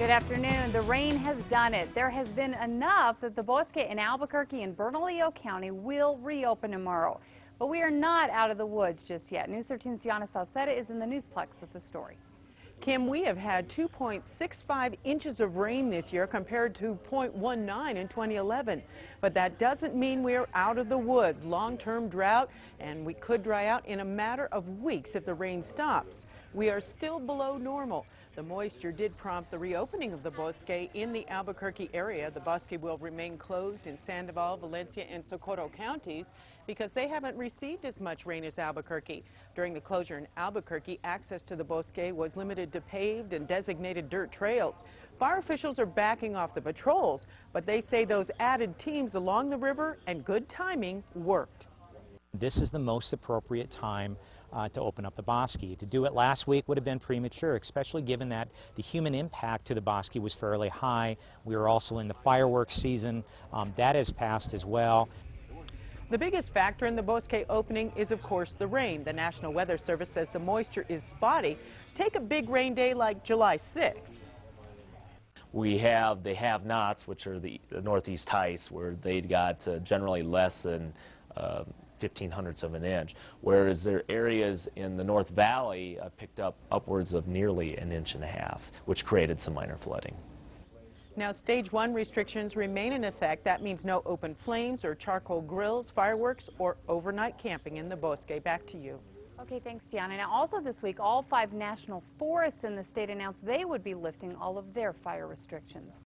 Good afternoon. The rain has done it. There has been enough that the Bosque in Albuquerque and Bernalillo County will reopen tomorrow. But we are not out of the woods just yet. News 13's Gianna Salceda is in the Newsplex with the story. Kim, we have had 2.65 inches of rain this year compared to 0.19 in 2011. But that doesn't mean we're out of the woods. Long-term drought, and we could dry out in a matter of weeks if the rain stops. We are still below normal. The moisture did prompt the reopening of the Bosque in the Albuquerque area. The Bosque will remain closed in Sandoval, Valencia, and Socorro counties because they haven't received as much rain as Albuquerque. During the closure in Albuquerque, access to the Bosque was limited to paved and designated dirt trails. Fire officials are backing off the patrols, but they say those added teams along the river and good timing worked. This is the most appropriate time to open up the Bosque. To do it last week would have been premature, especially given that the human impact to the Bosque was fairly high. We were also in the fireworks season. That has passed as well. The biggest factor in the Bosque opening is, of course, the rain. The National Weather Service says the moisture is spotty. Take a big rain day like July 6th. We have the have-nots, which are the northeast heights, where they got generally less than 0.15 of an inch, whereas there are areas in the North Valley picked up upwards of nearly 1.5 inches, which created some minor flooding. Now, Stage 1 restrictions remain in effect. That means no open flames or charcoal grills, fireworks, or overnight camping in the Bosque. Back to you. Okay, thanks, Gianna. Now, also this week, all 5 national forests in the state announced they would be lifting all of their fire restrictions.